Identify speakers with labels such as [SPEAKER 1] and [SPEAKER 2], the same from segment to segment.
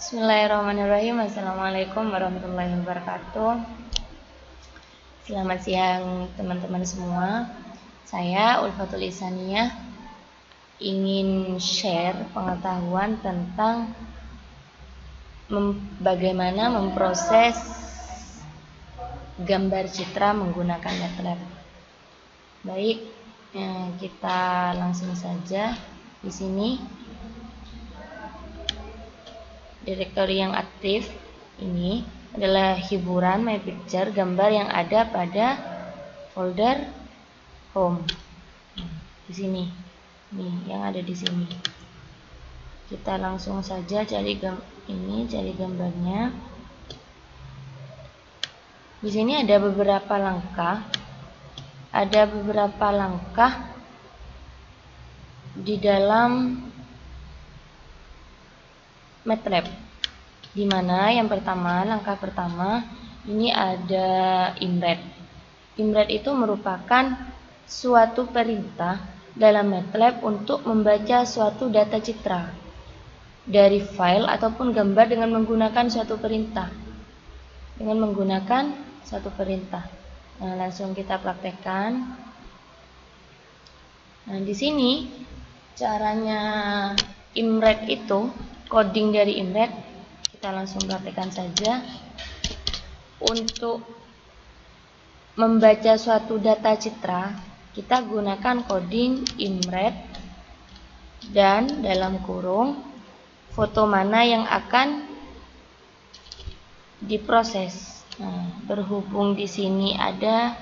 [SPEAKER 1] Bismillahirrahmanirrahim. Assalamualaikum warahmatullahi wabarakatuh. Selamat siang teman-teman semua. Saya Ulfatul Isaniyah ingin share pengetahuan tentang bagaimana memproses gambar citra menggunakan MATLAB. Baik, kita langsung saja. Di sini direktori yang aktif ini adalah hiburan My Picture, gambar yang ada pada folder home. Di sini, nih yang ada di sini. Kita langsung saja cari gambarnya. Di sini ada beberapa langkah. Di dalam MATLAB, di mana langkah pertama ini ada imret. Imret itu merupakan suatu perintah dalam MATLAB untuk membaca suatu data citra dari file ataupun gambar dengan menggunakan suatu perintah. Nah, langsung kita praktekkan. Nah, di sini caranya imret itu, coding dari imret, kita langsung praktekkan saja. Untuk membaca suatu data citra, kita gunakan coding imret dan dalam kurung foto mana yang akan diproses. Nah, berhubung di sini ada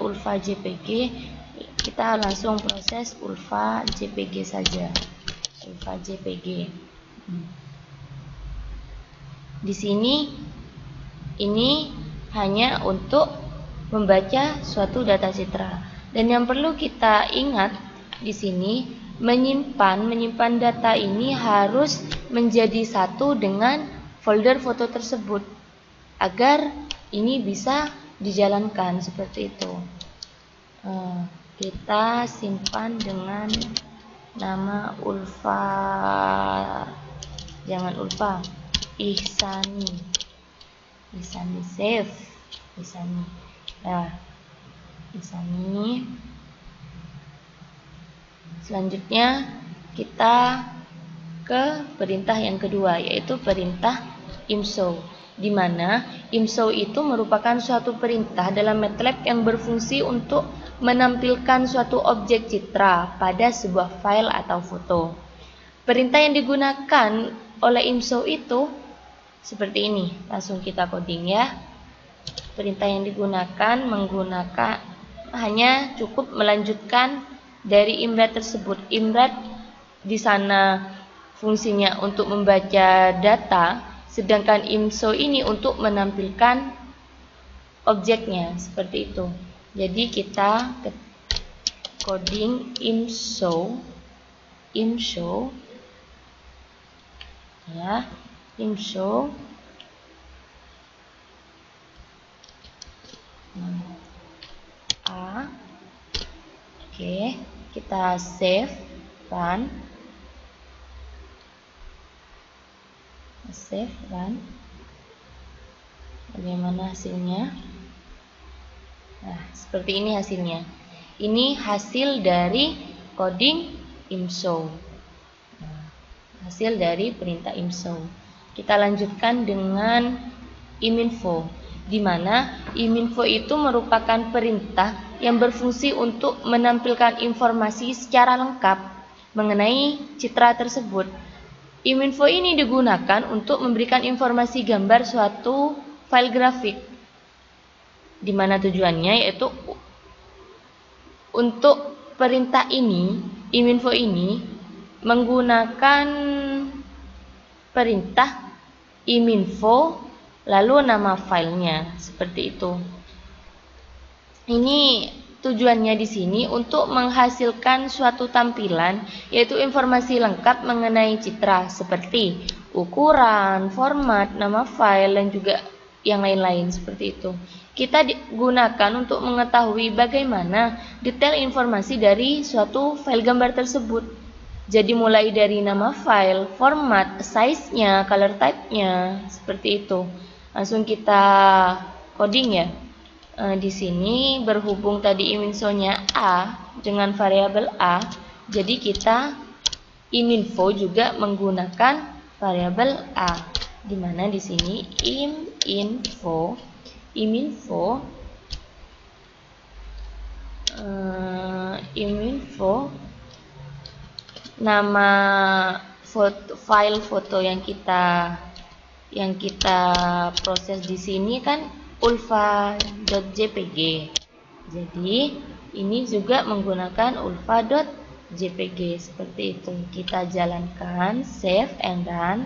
[SPEAKER 1] Ulfa JPG, kita langsung proses Ulfa JPG saja. Ulfa JPG. Di sini ini hanya untuk membaca suatu data citra. Dan yang perlu kita ingat di sini, menyimpan data ini harus menjadi satu dengan folder foto tersebut agar ini bisa dijalankan seperti itu. Kita simpan dengan nama Ulfa, jangan Ulfa, Ihsani save, Ihsani. Nah, Ihsani. Selanjutnya kita ke perintah yang kedua, yaitu perintah imshow, di mana imshow itu merupakan suatu perintah dalam MATLAB yang berfungsi untuk menampilkan suatu objek citra pada sebuah file atau foto. Perintah yang digunakan oleh imshow itu seperti ini. Langsung kita coding ya. Perintah yang digunakan hanya cukup melanjutkan dari imret tersebut. Imret di sana fungsinya untuk membaca data, sedangkan imshow ini untuk menampilkan objeknya, seperti itu. Jadi kita coding imshow ya, imshow. Oke, kita save, run. Bagaimana hasilnya? Nah, seperti ini hasilnya. Ini hasil dari coding imshow. Hasil dari perintah imshow. Kita lanjutkan dengan iminfo, di mana iminfo itu merupakan perintah yang berfungsi untuk menampilkan informasi secara lengkap mengenai citra tersebut. Iminfo ini digunakan untuk memberikan informasi gambar suatu file grafik, di mana tujuannya yaitu untuk perintah ini, iminfo ini menggunakan perintah iminfo lalu nama filenya, seperti itu. Ini tujuannya di sini untuk menghasilkan suatu tampilan, yaitu informasi lengkap mengenai citra seperti ukuran, format, nama file, dan juga yang lain-lain seperti itu. Kita digunakan untuk mengetahui bagaimana detail informasi dari suatu file gambar tersebut. Jadi mulai dari nama file, format, size-nya, color type-nya, seperti itu. Langsung kita coding ya. Di sini berhubung tadi iminso-nya A dengan variabel A, jadi kita iminfo juga menggunakan variabel A. Di mana di sini iminfo nama file foto yang kita proses di sini kan ulfa.jpg. Jadi ini juga menggunakan ulfa.jpg seperti itu. Kita jalankan, save and run.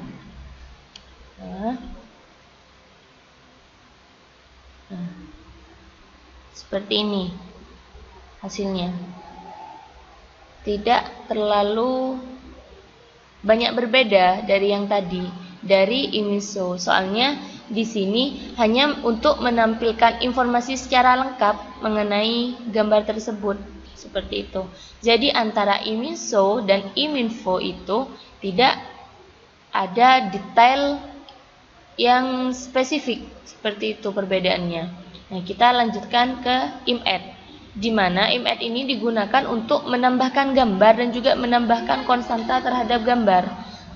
[SPEAKER 1] Seperti ini hasilnya. Tidak terlalu banyak berbeda dari yang tadi, dari iminso. Soalnya di sini hanya untuk menampilkan informasi secara lengkap mengenai gambar tersebut, seperti itu. Jadi antara iminso dan iminfo itu tidak ada detail yang spesifik, seperti itu perbedaannya. Nah, kita lanjutkan ke imadd, di mana imadd ini digunakan untuk menambahkan gambar dan juga menambahkan konstanta terhadap gambar.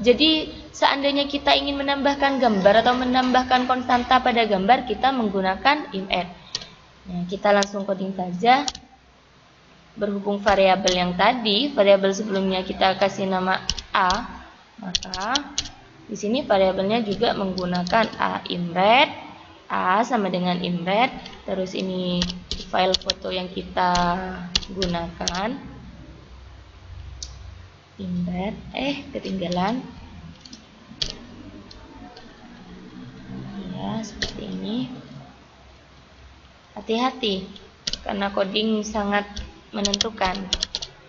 [SPEAKER 1] Jadi seandainya kita ingin menambahkan gambar atau menambahkan konstanta pada gambar, kita menggunakan imadd. Nah, kita langsung coding saja. Berhubung variabel yang tadi, variabel sebelumnya kita kasih nama A, maka di sini variabelnya juga menggunakan A imret. A sama dengan imret. Terus ini file foto yang kita gunakan. Imret. Ketinggalan. Ya, seperti ini. Hati-hati, karena coding sangat menentukan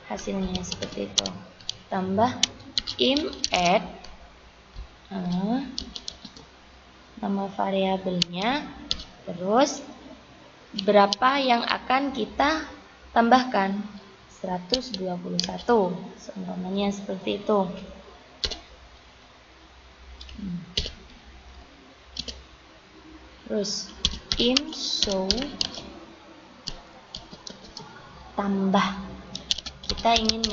[SPEAKER 1] hasilnya, seperti itu. Tambah imadd nama variabelnya, terus berapa yang akan kita tambahkan, 121 seumpamanya, seperti itu. Terus imshow tambah, kita ingin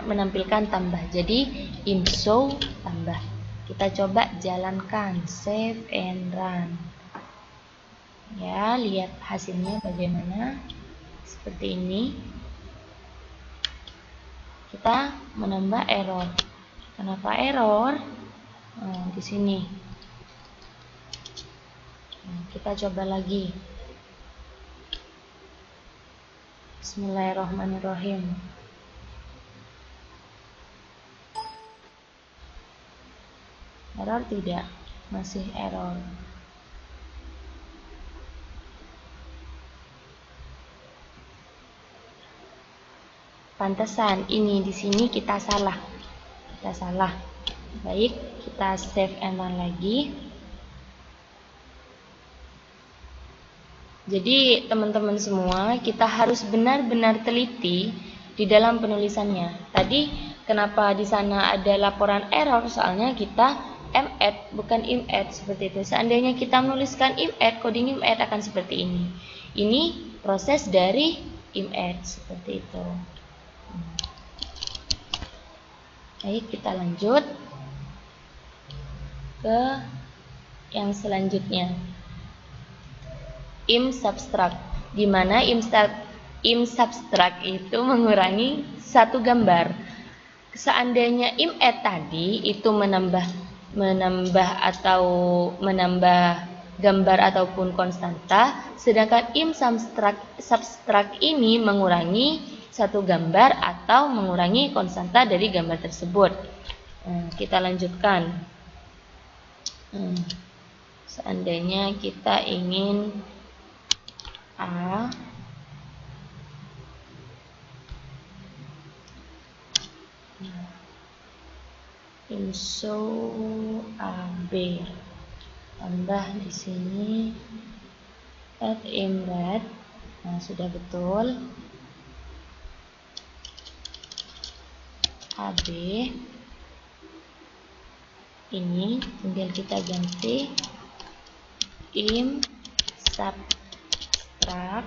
[SPEAKER 1] menampilkan tambah, jadi imshow tambah. Kita coba jalankan, save and run. Ya, lihat hasilnya bagaimana. Seperti ini. Kita menambah error. Kenapa error? Di sini. Kita coba lagi. Bismillahirrahmanirrahim. Error tidak? Masih error. Pantesan ini di sini kita salah. Baik, kita save and run lagi. Jadi teman-teman semua, kita harus benar-benar teliti di dalam penulisannya. Tadi kenapa di sana ada laporan error? Soalnya kita madd bukan imadd, seperti itu. Seandainya kita menuliskan imadd, coding imadd akan seperti ini. Ini proses dari imadd, seperti itu. Baik, kita lanjut ke yang selanjutnya. Imsubtract, di mana imsubtract itu mengurangi satu gambar. Seandainya imadd tadi itu menambah gambar ataupun konstanta, sedangkan imsubtract ini mengurangi satu gambar atau mengurangi konstanta dari gambar tersebut. Kita lanjutkan. Seandainya kita ingin A imshow AB, tambah di sini add imret. Sudah betul. AB ini tinggal kita ganti im subtract,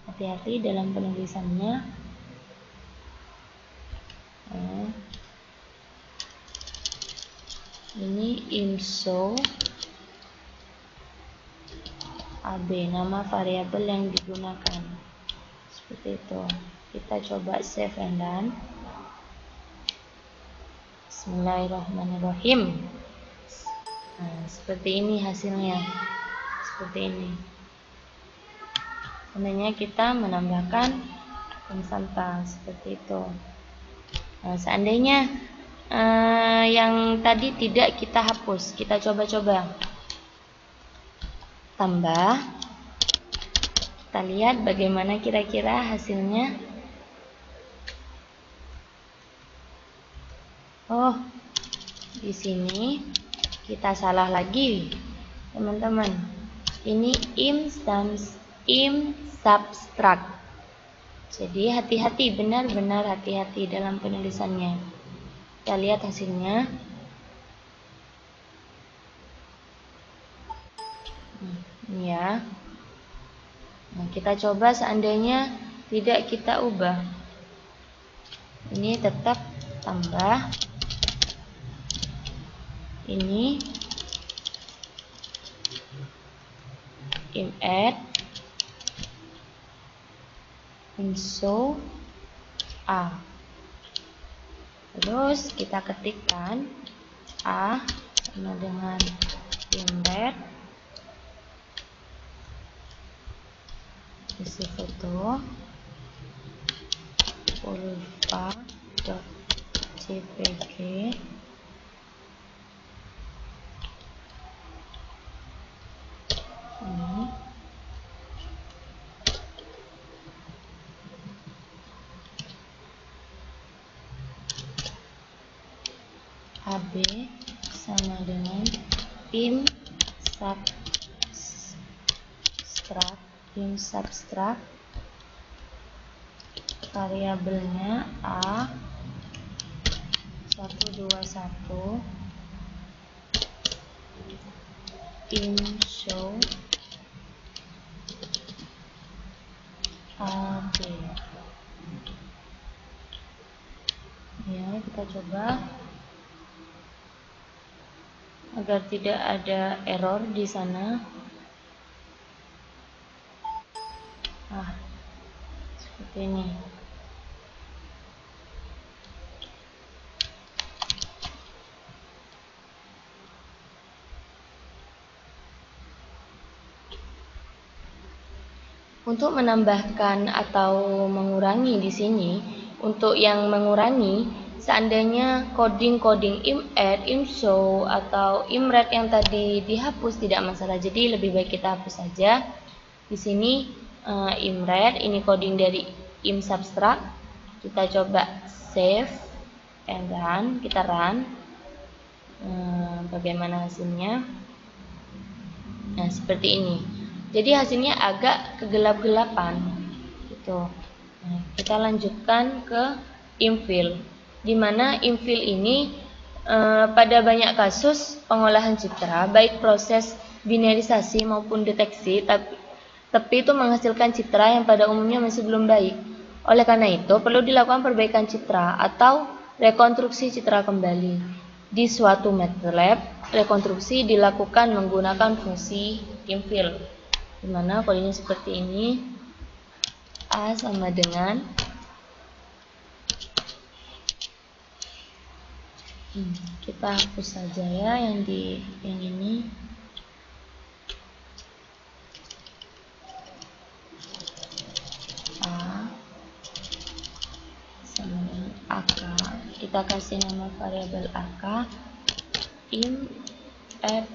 [SPEAKER 1] hati-hati dalam penulisannya. Ini imshow AB, nama variabel yang digunakan. Seperti itu. Kita coba save and run. Bismillahirrahmanirrahim. Nah, seperti ini hasilnya. Seperti ini. Sebenarnya kita menambahkan konstanta seperti itu. Nah, seandainya yang tadi tidak kita hapus, kita coba-coba tambah. Kita lihat bagaimana kira-kira hasilnya. Oh, di sini kita salah lagi, teman-teman. Ini im subtract. Jadi hati-hati, benar-benar hati-hati dalam penulisannya. Kita lihat hasilnya. Ini ya. Nah, kita coba seandainya tidak kita ubah. Ini tetap tambah. Ini im add imshow A. Terus kita ketikkan A sama dengan imret, isi foto pulpa.jpg. Ini AB sama dengan im subtract variabelnya A 121 imshow AB. Ya, kita coba agar tidak ada error di sana. Seperti ini. Untuk menambahkan atau mengurangi di sini, untuk yang mengurangi, seandainya coding im add, imshow atau imret yang tadi dihapus tidak masalah. Jadi lebih baik kita hapus saja. Di sini imret, ini coding dari im subtract. Kita coba save and run, kita run. Bagaimana hasilnya? Nah, seperti ini. Jadi hasilnya agak kegelap-gelapan gitu. Nah, kita lanjutkan ke infill, di mana infill ini pada banyak kasus pengolahan citra, baik proses binarisasi maupun deteksi, tapi itu menghasilkan citra yang pada umumnya masih belum baik. Oleh karena itu perlu dilakukan perbaikan citra atau rekonstruksi citra kembali. Di suatu MATLAB, rekonstruksi dilakukan menggunakan fungsi infill, di mana kodenya seperti ini. A sama dengan kita hapus saja ya yang ini. A sama dengan AK, kita kasih nama variabel AK im add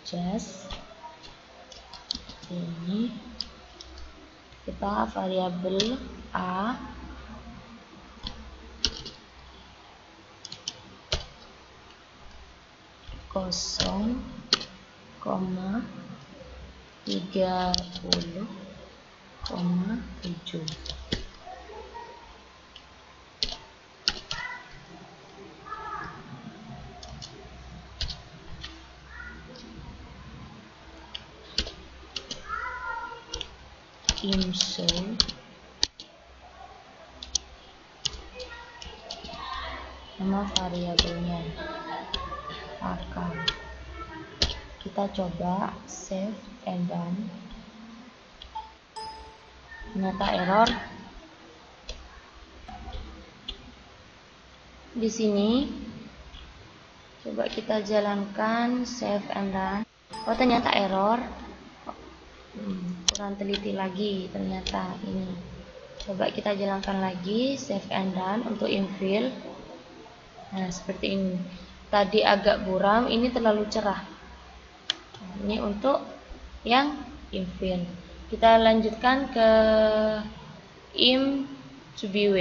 [SPEAKER 1] just ini. Kita variabel A kosong, 30,7. IMSOW nama variabelnya akan. Kita coba save and run. Ternyata error. Di sini coba kita jalankan save and run. Oh, ternyata error. Kurang teliti lagi ternyata ini. Coba kita jalankan lagi save and run untuk infill. Nah, seperti ini. Tadi agak buram, ini terlalu cerah. Nah, ini untuk yang infill. Kita lanjutkan ke im2bw,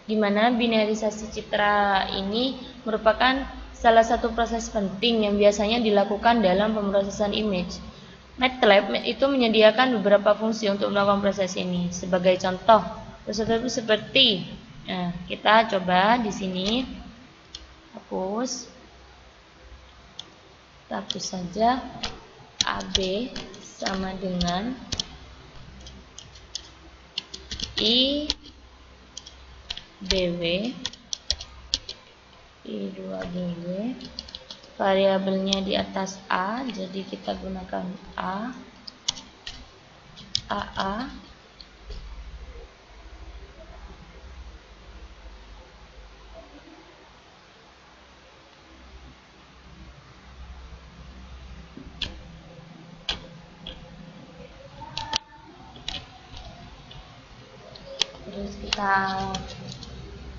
[SPEAKER 1] di mana binarisasi citra ini merupakan salah satu proses penting yang biasanya dilakukan dalam pemrosesan image. MATLAB itu menyediakan beberapa fungsi untuk melakukan proses ini. Sebagai contoh, proses seperti, nah, kita coba di sini hapus saja AB sama dengan I2bw, variabelnya di atas A, jadi kita gunakan AA, terus kita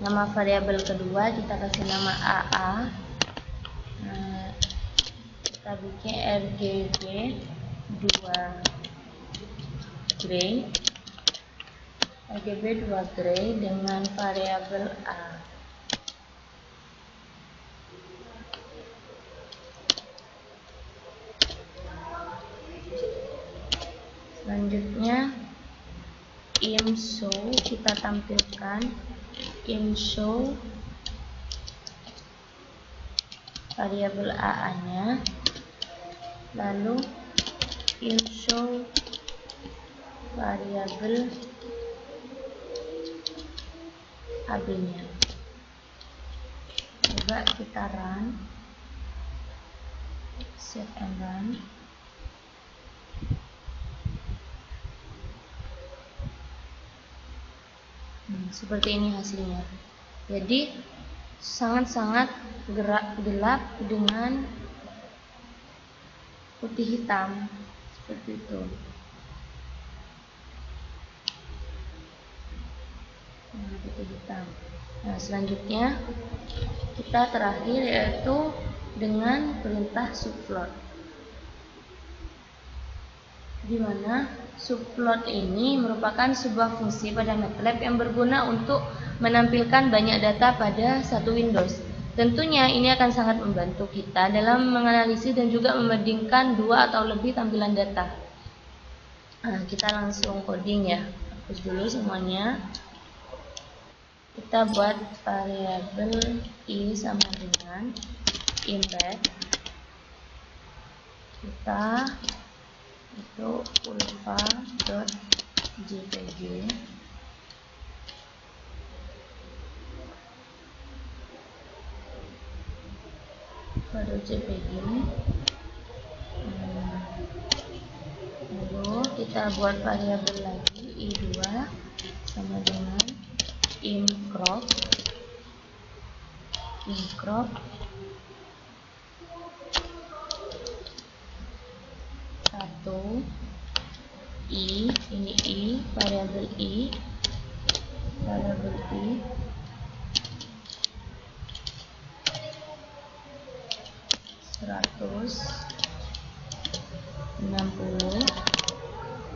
[SPEAKER 1] nama variabel kedua kita kasih nama AA. Nah, kita bikin RGB 2 gray dengan variabel A. Selanjutnya IMSOW kita tampilkan IMSOW variabel AA-nya, lalu IMSOW variabel AB-nya. Coba kita run, save and run. Seperti ini hasilnya. Jadi sangat-sangat gelap dengan putih hitam seperti itu. Putih hitam. Nah, selanjutnya kita terakhir yaitu dengan perintah subplot, di mana subplot ini merupakan sebuah fungsi pada MATLAB yang berguna untuk menampilkan banyak data pada satu Windows. Tentunya ini akan sangat membantu kita dalam menganalisis dan juga membandingkan dua atau lebih tampilan data. Nah, kita langsung coding ya. Hapus dulu semuanya. Kita buat variabel I sama dengan embed. Kita itu ulva.jpg, lalu kita buat variabel lagi i2 sama dengan imcrop 1 i, ini i, variabel i 160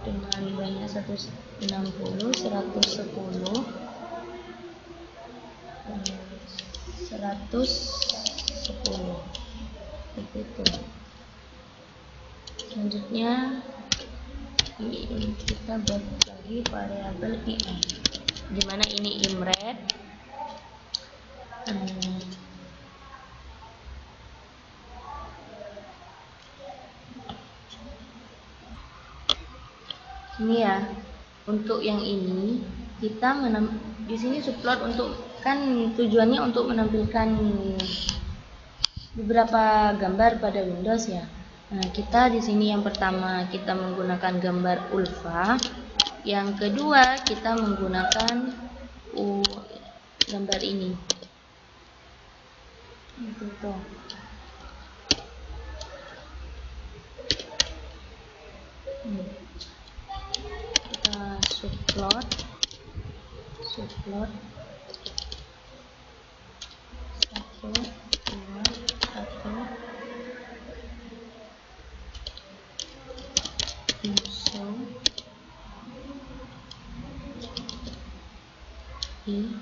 [SPEAKER 1] dengan banyak 160, 110, 110 begitu. Selanjutnya kita buat lagi variabel im, dimana ini imret. Ini ya, untuk yang ini kita di sini subplot untuk kan tujuannya untuk menampilkan beberapa gambar pada Windows ya. Nah, kita di sini yang pertama kita menggunakan gambar ulva, yang kedua kita menggunakan gambar ini. Itu tuh. Kita subplot 1, 2, 1 IMSOW I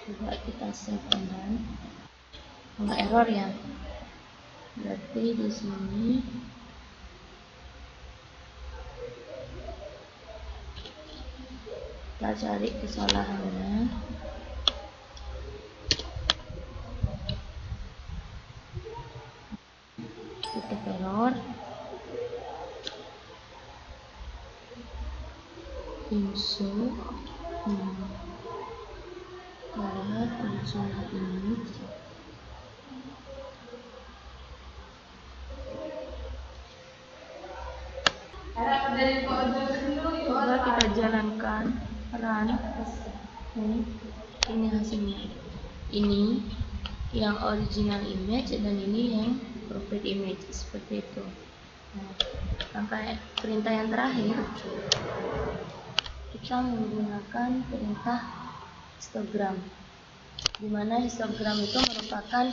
[SPEAKER 1] coba kita save dan nggak error ya, berarti di sini kita cari kesalahannya. Titik error IMSOW original image. Coba kita jalankan run. Ini hasilnya. Ini yang original image dan ini yang profit image, seperti itu. Nah, langkah perintah yang terakhir kita menggunakan perintah histogram, di mana histogram itu merupakan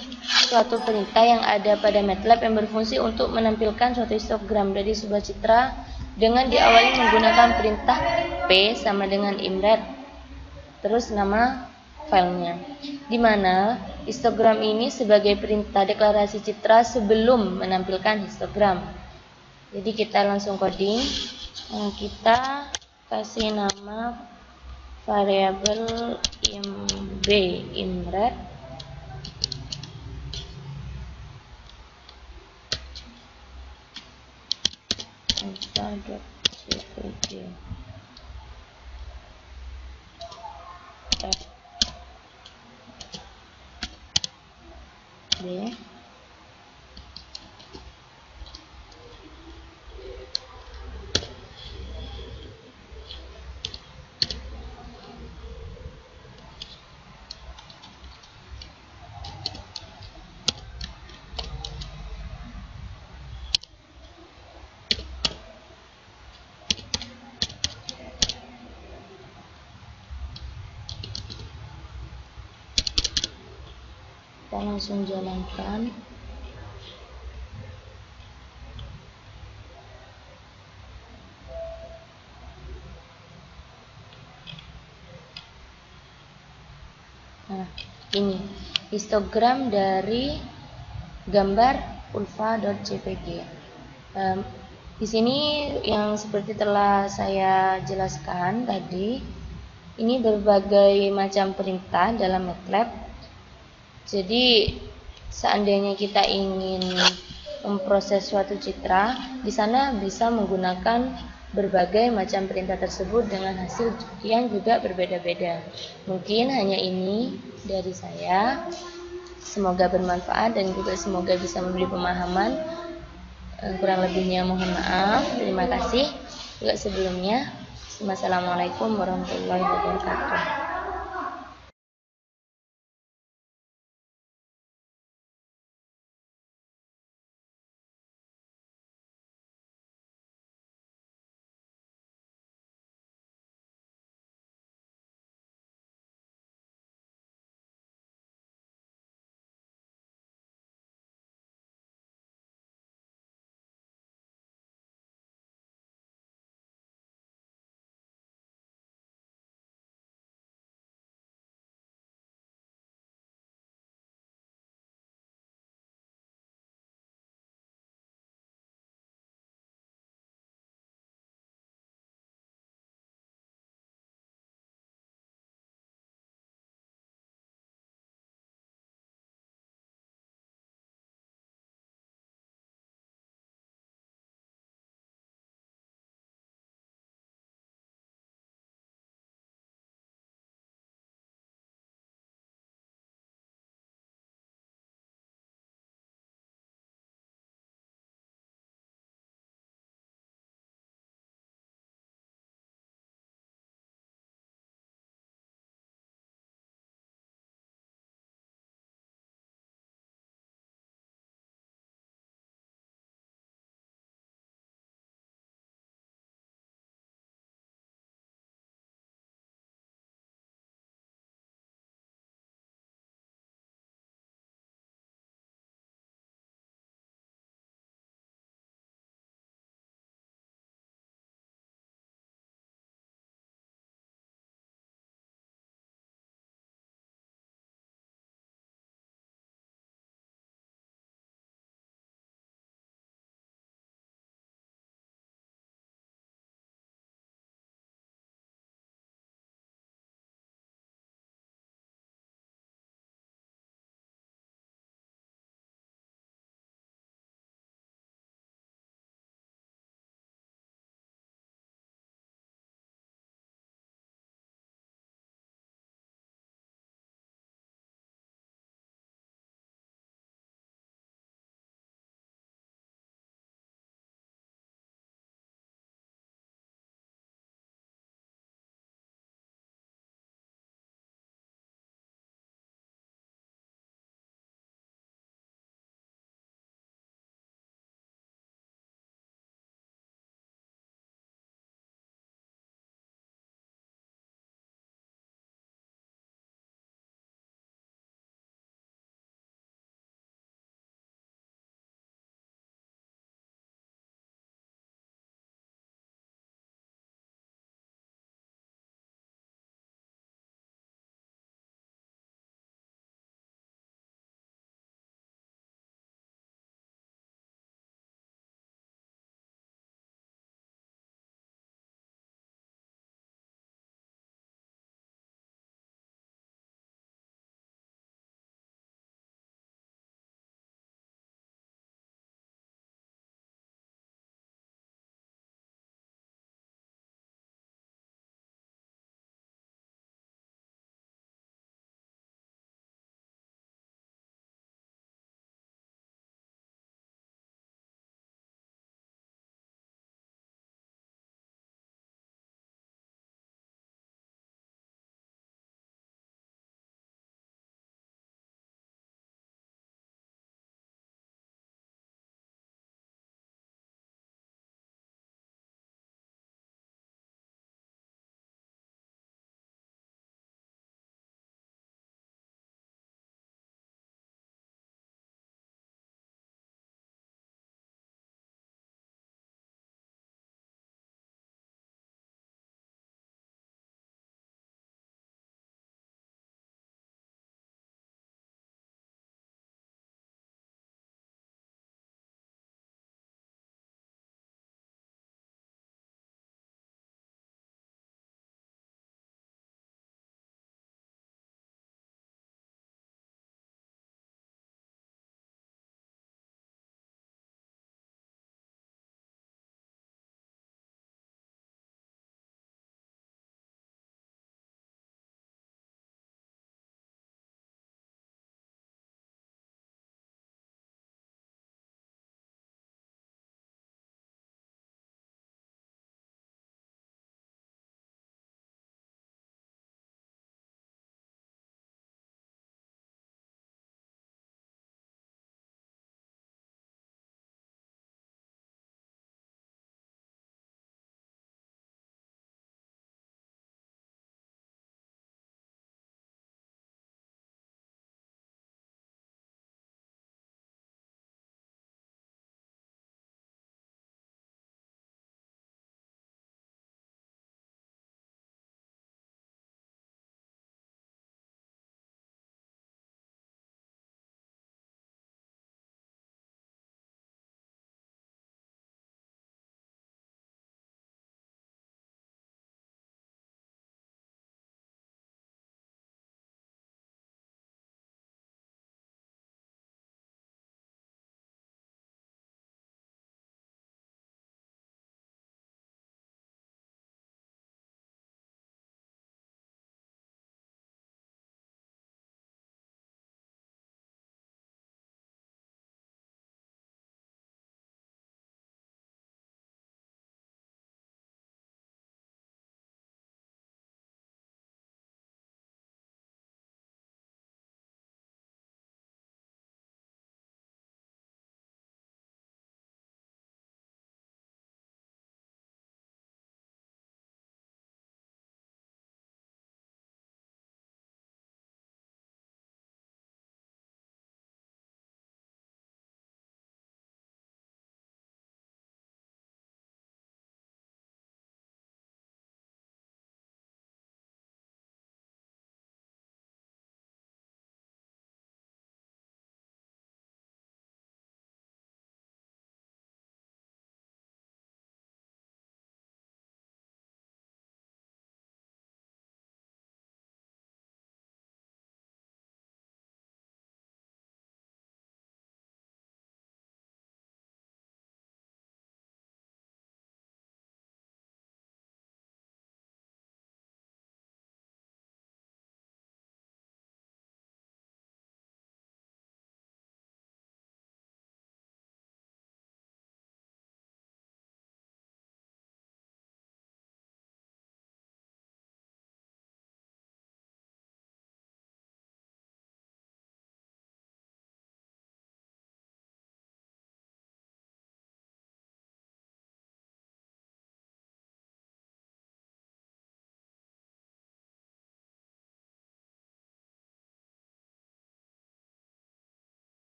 [SPEAKER 1] suatu perintah yang ada pada MATLAB yang berfungsi untuk menampilkan suatu histogram dari sebuah citra dengan diawali menggunakan perintah P sama dengan imret, terus nama filenya, di mana histogram ini sebagai perintah deklarasi citra sebelum menampilkan histogram. Jadi kita langsung coding, kita kasih nama variabel imb imret answer.jpg f b kita langsung jalankan. Nah, ini histogram dari gambar ulva.jpg. Di sini yang seperti telah saya jelaskan tadi, ini berbagai macam perintah dalam MATLAB. Jadi seandainya kita ingin memproses suatu citra, di sana bisa menggunakan berbagai macam perintah tersebut dengan hasil yang juga berbeda-beda. Mungkin hanya ini dari saya. Semoga bermanfaat dan juga semoga bisa memberi pemahaman. Kurang lebihnya mohon maaf. Terima kasih juga sebelumnya. Wassalamualaikum warahmatullahi wabarakatuh.